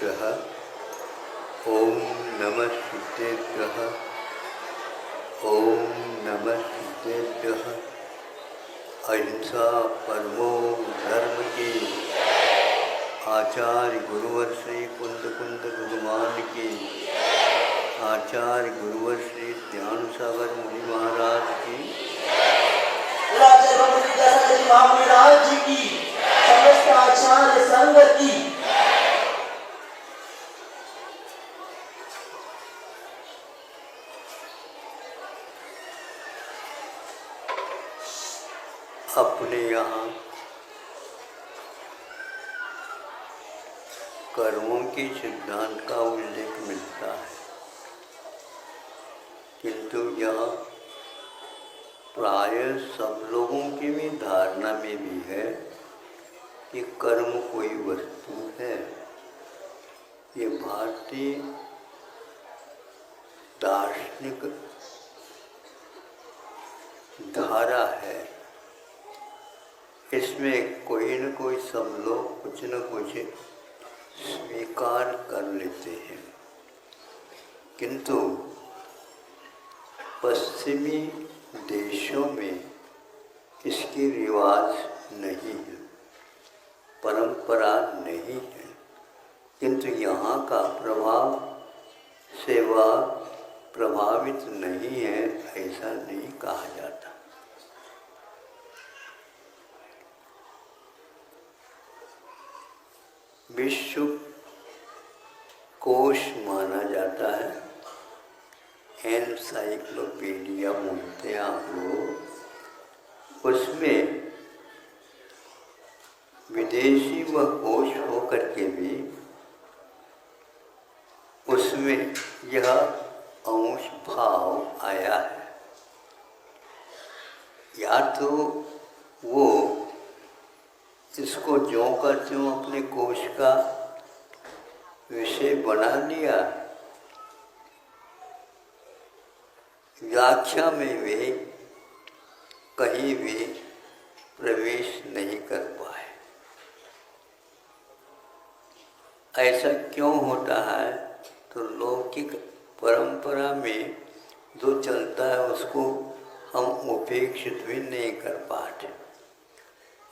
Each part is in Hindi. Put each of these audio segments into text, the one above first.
सिद्धेभ्यः ओम नमः सिद्धेभ्यः ओम नमः सिद्धेभ्यः। अहिंसा परमो धर्म की, आचार्य गुरुवर श्री कुंद कुंद भगवान की, आचार्य गुरुवर श्री ध्यान सागर मुनि महाराज की, महाराज जी की, समस्त आचार्य संघ की। अपने यहाँ कर्मों के सिद्धांत का उल्लेख मिलता है, किंतु यह प्राय सब लोगों की भी धारणा में भी है कि कर्म कोई वस्तु है। ये भारतीय दार्शनिक धारा है। इसमें कोई न कोई सब लोग कुछ न कुछ स्वीकार कर लेते हैं, किंतु पश्चिमी देशों में इसकी रिवाज नहीं है, परंपरा नहीं है, किंतु यहाँ का प्रभाव से वह प्रभावित नहीं है, ऐसा नहीं कहा जाता। विश्व कोश माना जाता है, एनसाइक्लोपीडिया बोलते हैं आप लोग। उसमें विदेशी व कोश होकर के भी उसमें यह अंश भाव आया है। या तो वो इसको ज्यों का त्यों अपने कोश का विषय बना लिया, व्याख्या में वे कहीं भी प्रवेश नहीं कर पाए। ऐसा क्यों होता है? तो लौकिक परंपरा में जो चलता है उसको हम उपेक्षित भी नहीं कर पाते,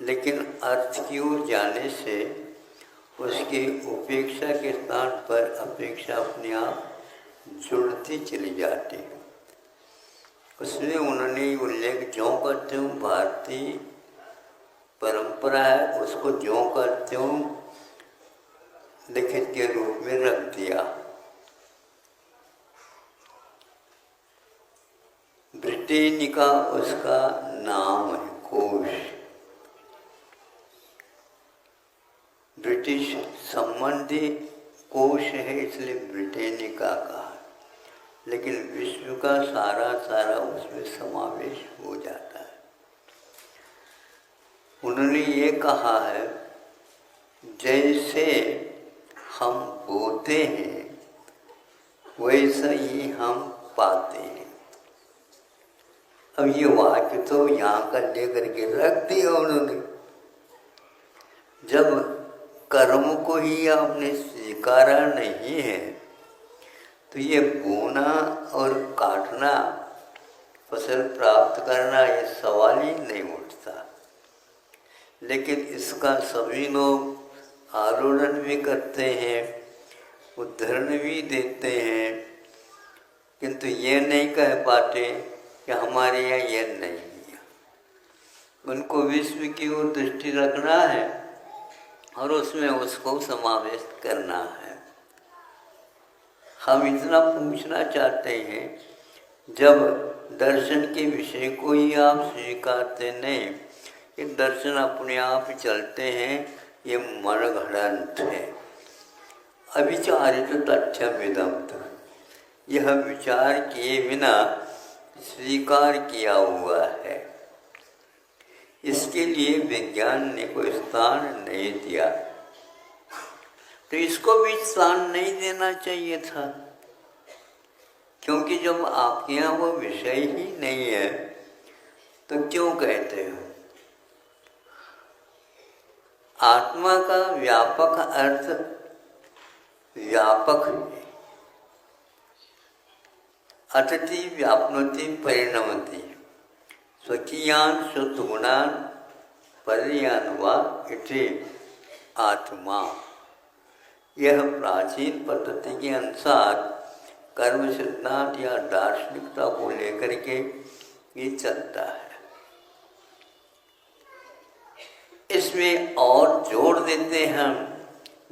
लेकिन अर्थ की ओर जाने से उसकी उपेक्षा के स्थान पर अपेक्षा अपने आप जुड़ती चली जाती है। उसमें उन्होंने उल्लेख ज्यों का त्यों भारतीय परंपरा है, उसको ज्यों का त्यों लिखित के रूप में रख दिया। ब्रिटेनिका उसका नाम है, कोश। ब्रिटिश संबंधी कोश है, इसलिए ब्रिटेनिका कहा, लेकिन विश्व का सारा उसमें समावेश हो जाता है। उन्होंने ये कहा है, जैसे हम बोते हैं वैसा ही हम पाते हैं। अब ये वाक्य तो यहाँ का लेकर के रख दिया उन्होंने। जब कर्म को ही आपने स्वीकारा नहीं है तो ये बोना और काटना, फसल प्राप्त करना, ये सवाल ही नहीं उठता। लेकिन इसका सभी लोग आलोड़न भी करते हैं, उदाहरण भी देते हैं, किंतु ये नहीं कह पाते कि हमारे यहाँ ये नहीं है। उनको विश्व की ओर दृष्टि रखना है और उसमें उसको समावेश करना है। हम इतना पूछना चाहते हैं, जब दर्शन के विषय को ही आप स्वीकारते नहीं, ये दर्शन अपने आप चलते हैं, ये मनगढ़ंत है। अविचारित तथ्यमिदं, यह विचार किए बिना स्वीकार किया हुआ है। इसके लिए विज्ञान ने कोई स्थान नहीं दिया, तो इसको भी स्थान नहीं देना चाहिए था, क्योंकि जब आपके यहाँ वो विषय ही नहीं है तो क्यों कहते हो? आत्मा का व्यापक अर्थ व्यापक है। अतति व्याप्नोति परिणमति स्वकीयान शुद्धगुणान पर्यान वा इति आत्मा। यह प्राचीन पद्धति के अनुसार कर्म सिद्धांत या दार्शनिकता को लेकर के ये चलता है। इसमें और जोड़ देते हैं हम,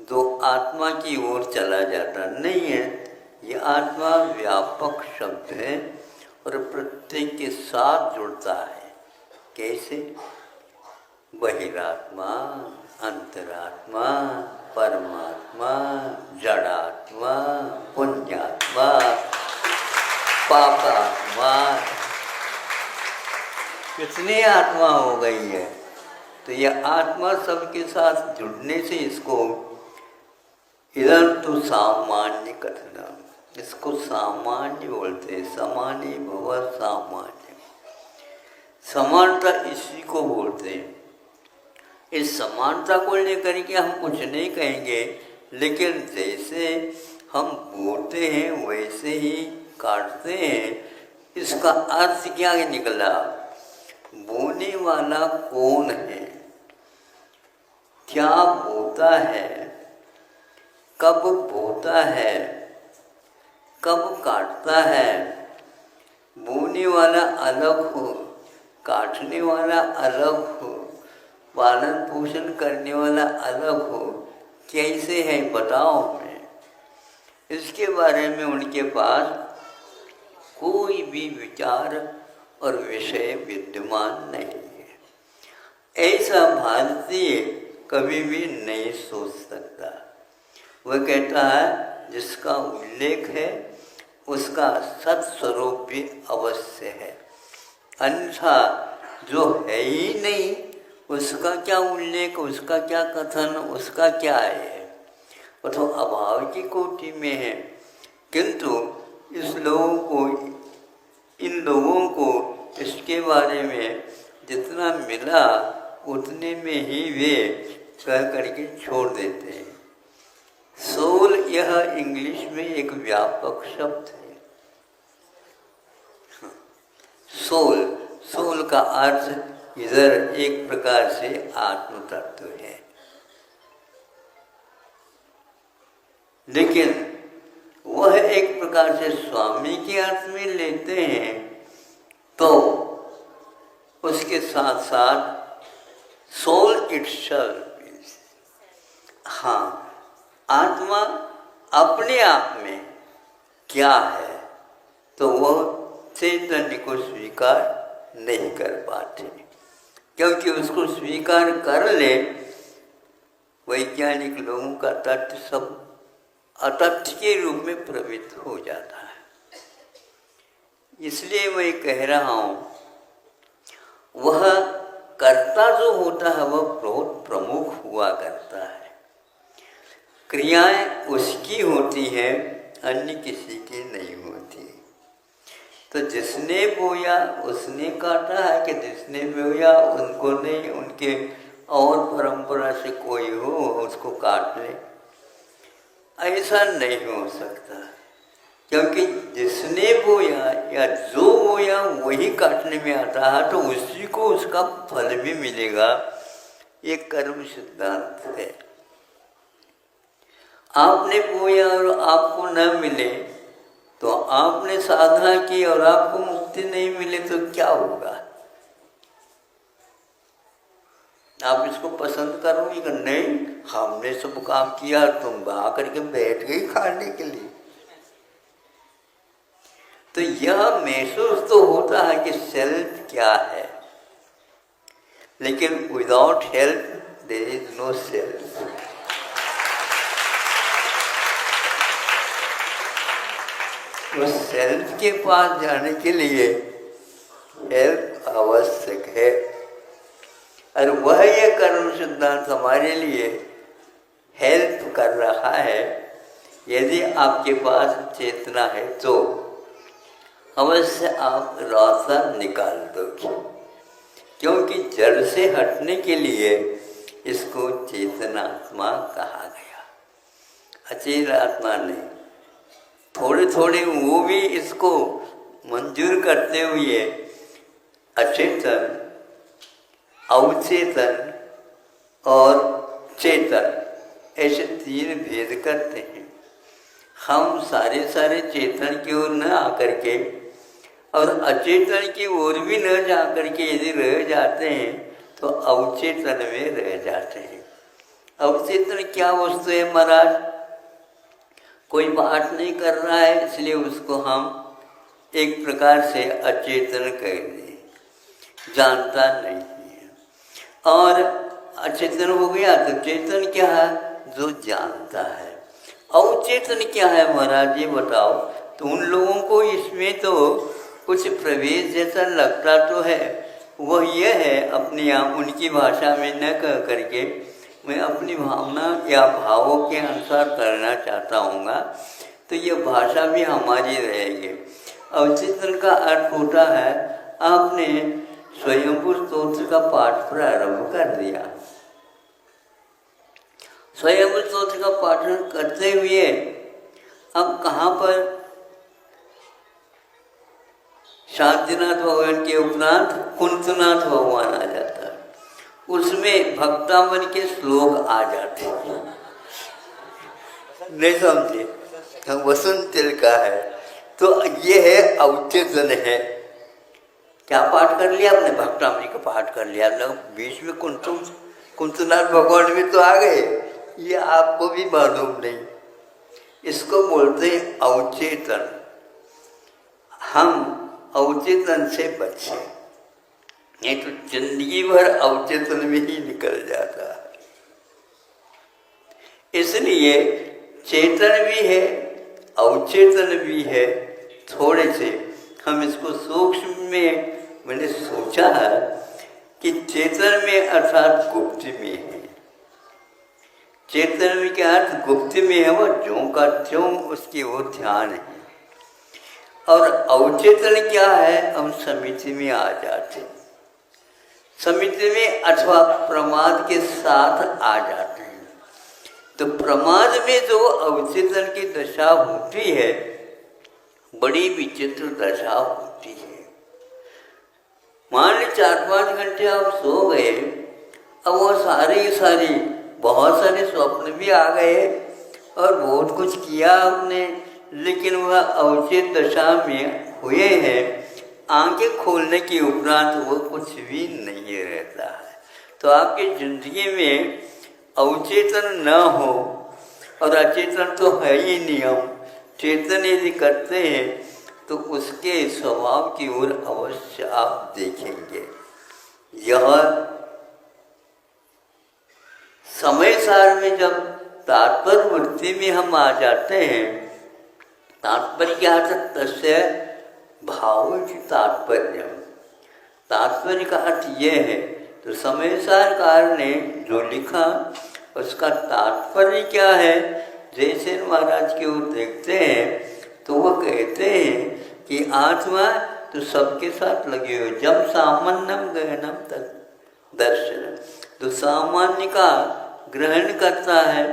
तो आत्मा की ओर चला जाता नहीं है। ये आत्मा व्यापक शब्द है और प्रत्येक के साथ जुड़ता है। कैसे? बहिरात्मा, अंतरात्मा, परमात्मा, जड़ात्मा, पुण्यात्मा, पापात्मा, कितनी आत्मा हो गई है। तो यह आत्मा सबके साथ जुड़ने से इसको इधर तो सामान्य कथन, इसको सामान्य बोलते हैं। समानी भव सामान्य, समानता इसी को बोलते हैं। इस समानता को लेकर के हम कुछ नहीं कहेंगे, लेकिन जैसे हम बोलते हैं वैसे ही काटते हैं। इसका अर्थ क्या निकला? बोने वाला कौन है, क्या बोता है, कब बोता है, कब काटता है। बोने वाला अलग हो, काटने वाला अलग हो, पालन पोषण करने वाला अलग हो। कैसे है बताओ मैं। इसके बारे में उनके पास कोई भी विचार और विषय विद्यमान नहीं है। ऐसा भारतीय कभी भी नहीं सोच सकता। वह कहता है जिसका उल्लेख है उसका सत्स्वरूप भी अवश्य है, अन्यथा जो है ही नहीं उसका क्या उल्लेख, उसका क्या कथन, उसका क्या है। वो तो अभाव की कोटि में है। किंतु इन लोगों को इसके बारे में जितना मिला उतने में ही वे कह करके छोड़ देते हैं। सोल, यह इंग्लिश में एक व्यापक शब्द है। सोल का अर्थ इधर एक प्रकार से आत्म तत्व है, लेकिन वह एक प्रकार से स्वामी के अर्थ में लेते हैं तो उसके साथ साथ सोल इटसेल्फ, हाँ, आत्मा अपने आप में क्या है तो वह चैतन्य को स्वीकार नहीं कर पाते, क्योंकि उसको स्वीकार कर ले वैज्ञानिक लोगों का तथ्य सब अतथ्य के रूप में प्रवृत्त हो जाता है। इसलिए मैं कह रहा हूँ वह कर्ता जो होता है वह बहुत प्रमुख हुआ करता है। क्रियाएं उसकी होती हैं, अन्य किसी की नहीं होती। तो जिसने बोया उसने काटा है कि जिसने बोया उनको नहीं, उनके और परंपरा से कोई हो उसको काट ले, ऐसा नहीं हो सकता। क्योंकि जिसने बोया या जो बोया वही काटने में आता है, तो उसी को उसका फल भी मिलेगा। ये कर्म सिद्धांत है। आपने बोया और आपको न मिले तो आपने साधना की और आपको मुक्ति नहीं मिले तो क्या होगा? आप इसको पसंद करोगे कि नहीं, हमने सब काम किया, तुम आकर के बैठ गई खाने के लिए। तो यह महसूस तो होता है कि सेल्फ क्या है, लेकिन without help there is no self. उस सेल्फ के पास जाने के लिए हेल्प आवश्यक है, और वह ये कर्म सिद्धांत हमारे लिए हेल्प कर रहा है। यदि आपके पास चेतना है तो अवश्य आप रास्ता निकाल दोगे, क्योंकि जड़ से हटने के लिए इसको चेतनात्मा कहा गया। अचेत आत्मा नहीं। थोड़े थोड़े वो भी इसको मंजूर करते हुए अचेतन, अवचेतन और चेतन ऐसे तीन भेद करते हैं। हम सारे चेतन की ओर न आकर के और अचेतन की ओर भी न जा करके यदि रह जाते हैं तो अवचेतन में रह जाते हैं। अवचेतन क्या वस्तु है महाराज? कोई बात नहीं कर रहा है इसलिए उसको हम एक प्रकार से अचेतन कह दें, जानता नहीं है। और अचेतन हो गया तो चेतन क्या है? जो जानता है। अवचेतन क्या है महाराज ये बताओ? तो उन लोगों को इसमें तो कुछ प्रवेश जैसा लगता तो है, वह यह है अपने आप उनकी भाषा में न कह करके मैं अपनी भावना या भावों के अनुसार करना चाहता हूँगा, तो ये भाषा भी हमारी रहेगी। अवचेतन का अर्थ होता है आपने स्वयंभू स्तोत्र का पाठ प्रारंभ कर दिया। स्वयंभू स्तोत्र का पाठन करते हुए अब कहाँ पर शांतिनाथ भगवान के उपरांत कुंतनाथ भगवान आ जाता है, उसमें भक्तावन के श्लोक आ जाते हैं। नहीं समझे? हम वसंत तिल का है तो ये है अवचेतन है। क्या पाठ कर लिया आपने? भक्तावली का पाठ कर लिया, लोग बीच में कुंतनाथ भगवान भी तो आ गए, ये आपको भी मालूम नहीं। इसको बोलते हैं अवचेतन। हम अवचेतन से बचे, नहीं तो जिंदगी भर अवचेतन में ही निकल जाता है। इसलिए चेतन भी है, अवचेतन भी है। थोड़े से हम इसको सूक्ष्म में मैंने सोचा है कि चेतन में अर्थात गुप्त में है। चेतन में क्या अर्थ? गुप्त में है, वो ज्यों का त्यों उसकी वो ध्यान है। और अवचेतन क्या है? हम समिति में आ जाते, समिति में अथवा प्रमाद के साथ आ जाते हैं। तो प्रमाद में जो अवचेतन की दशा होती है बड़ी विचित्र दशा होती है। मान ली 4-5 घंटे आप सो गए, अब वो सारी बहुत सारे स्वप्न भी आ गए और बहुत कुछ किया आपने, लेकिन वह अवचेत दशा में हुए हैं। आंखें खोलने के उपरांत वो कुछ भी नहीं रहता है। तो आपकी जिंदगी में अवचेतन न हो, और अचेतन तो है ही नियम, चेतन यदि करते हैं तो उसके स्वभाव की ओर अवश्य आप देखेंगे। यह समय सार में जब तात्पर्य वृत्ति में हम आ जाते हैं, तात्पर्य क्या है? तस्य भाव तात्पर्य। तात्पर्य का अर्थ ये है, तो समय सारकार ने जो लिखा उसका तात्पर्य क्या है? जैसे महाराज की ओर देखते हैं तो वह कहते हैं कि आत्मा तो सबके साथ लगी हुई, जब सामान्यम गहनम तक दर्शन, तो सामान्य का ग्रहण करता है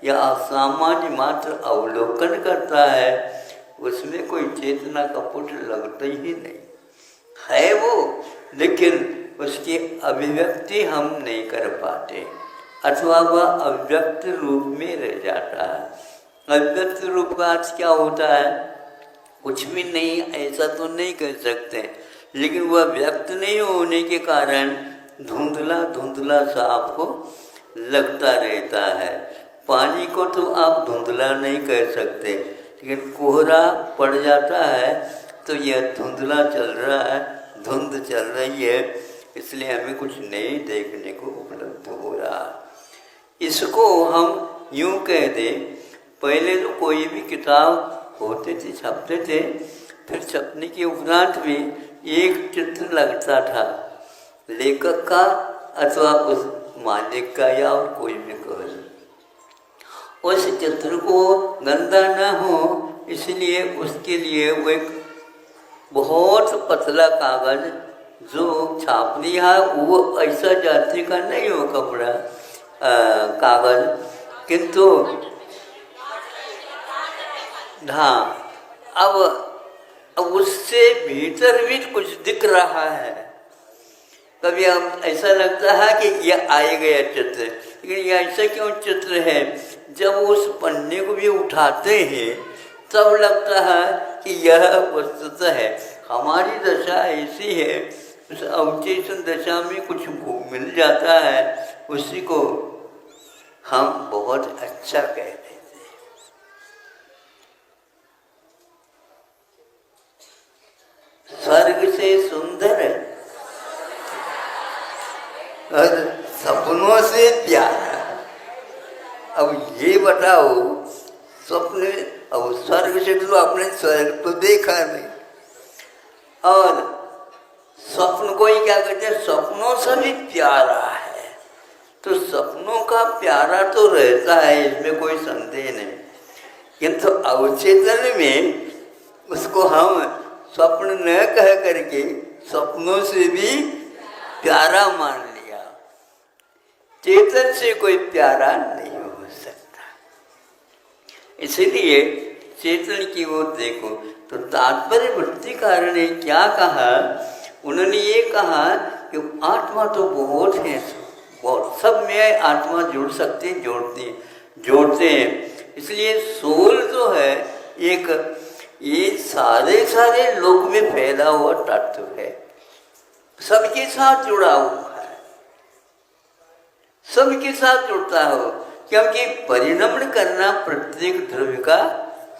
या असामान्य मात्र अवलोकन करता है, उसमें कोई चेतना का पुट लगता ही नहीं है वो, लेकिन उसकी अभिव्यक्ति हम नहीं कर पाते, अथवा वह अव्यक्त रूप में रह जाता है। अव्यक्त रूप का अर्थ क्या होता है? कुछ भी नहीं, ऐसा तो नहीं कह सकते, लेकिन वह व्यक्त नहीं होने के कारण धुंधला धुंधला सा आपको लगता रहता है। पानी को तो आप धुंधला नहीं कह सकते, लेकिन कोहरा पड़ जाता है तो यह धुंधला चल रहा है, धुंध चल रही है, इसलिए हमें कुछ नहीं देखने को उपलब्ध हो रहा है। इसको हम यूँ कह दें, पहले तो कोई भी किताब होते थे, छपते थे, फिर छपने के उपरांत में एक चित्र लगता था लेखक का अथवा उस मालिक का या और कोई भी कहे। उस चित्र को गंदा न हो इसलिए उसके लिए वो एक बहुत पतला कागज जो छाप दिया, वो ऐसा जाति का नहीं हो कपड़ा कागज, किंतु हाँ, अब उससे भीतर भी कुछ दिख रहा है। कभी हम ऐसा लगता है कि यह आए गया चित्र, लेकिन यह ऐसा क्यों चित्र है? जब उस पन्ने को भी उठाते हैं तब लगता है कि यह वस्तुतः है। हमारी दशा ऐसी है, उस अवचेतन दशा में कुछ मिल जाता है, उसी को हम बहुत अच्छा कहते हैं। स्वर्ग से सुंदर और सपनों से प्यारा। अब ये बताओ, स्वप्न, अब स्वर्ग से तो आपने स्वर्ग तो देखा नहीं, और स्वप्न को ही क्या कहते हैं? सपनों से भी प्यारा है। तो सपनों का प्यारा तो रहता है, इसमें कोई संदेह नहीं, किंतु अवचेतन में उसको हम स्वप्न न कह करके सपनों से भी प्यारा मान लिया। चेतन से कोई प्यारा नहीं हो सकता, इसलिए चेतन की ओर देखो। तो तात्पर्य वृत्तिकार ने क्या कहा? उन्होंने ये कहा कि आत्मा तो बहुत है, बहुत, सब में आत्मा जुड़ सकती है, जोड़ते हैं। इसलिए सोल जो है एक, ये सारे लोक में फैला हुआ तत्व है, सबके साथ जुड़ा हुआ है, सबके साथ जुड़ता हो, क्योंकि परिणमन करना प्रत्येक द्रव्य का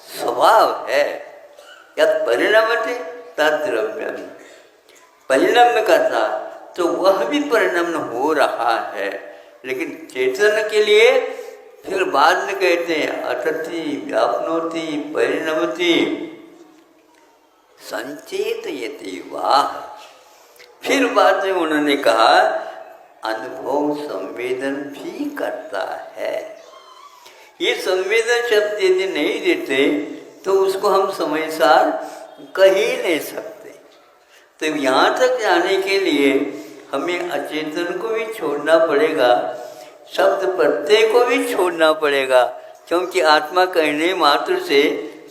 स्वभाव है। यद परिणमते तद्द्रव्यम, परिणम करता तो वह भी परिणमन हो रहा है। लेकिन चेतन के लिए फिर बाद में कहते हैं अटति व्याप्नोति परिणमति संचेतयति वाह। फिर बाद में उन्होंने कहा अनुभव संवेदन भी करता है। ये संवेदन शब्द यदि नहीं देते तो उसको हम समझदार कह ही नहीं सकते। तो यहाँ तक जाने के लिए हमें अचेतन को भी छोड़ना पड़ेगा, शब्द प्रत्यय को भी छोड़ना पड़ेगा, क्योंकि आत्मा कहने मात्र से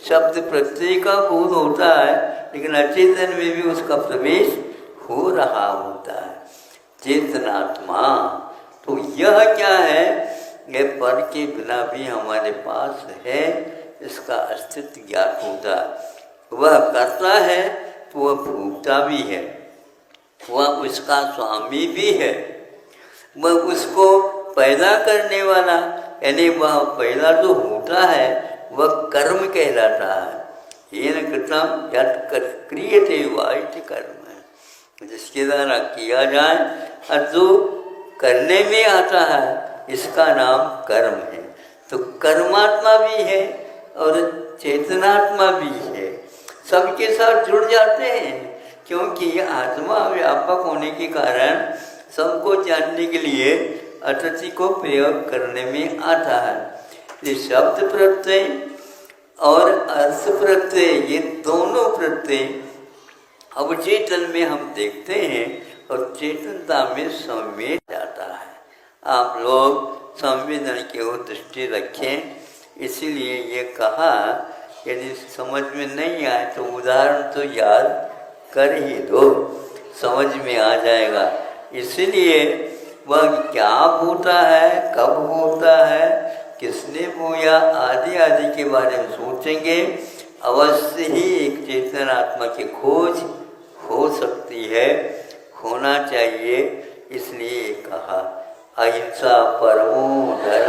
शब्द प्रत्यय का बोध होता है, लेकिन अचेतन में भी उसका प्रवेश हो रहा होता है। चेतनात्मा तो यह क्या है? यह पर के बिना भी हमारे पास है, इसका अस्तित्व ज्ञात होता है। वह करता है तो वह भोगता भी है, वह उसका स्वामी भी है, वह उसको पैदा करने वाला, यानी वह पैदा जो होता है वह कर्म कहलाता है। ये न कृतम यत् क्रियते वाइट कर्म है, जिसके द्वारा किया जाए और जो करने में आता है इसका नाम कर्म है। तो कर्मात्मा भी है और चेतनात्मा भी है, सबके साथ जुड़ जाते हैं, क्योंकि ये आत्मा व्यापक होने के कारण सबको जानने के लिए अतिथि को प्रयोग करने में आता है। ये शब्द प्रत्यय और अर्थ प्रत्यय, ये दोनों प्रत्यय अवचेतन में हम देखते हैं और चेतनता में संवेद जाता है। आप लोग संवेदन की ओर दृष्टि रखें। इसीलिए ये कहा, यदि समझ में नहीं आए तो उदाहरण तो याद कर ही दो, समझ में आ जाएगा। इसलिए वह क्या होता है, कब होता है, किसने बोया, आदि आदि के बारे में सोचेंगे, अवश्य ही एक चेतन आत्मा की खोज हो सकती है, होना चाहिए। इसलिए कहा अहिंसा परमो धर्म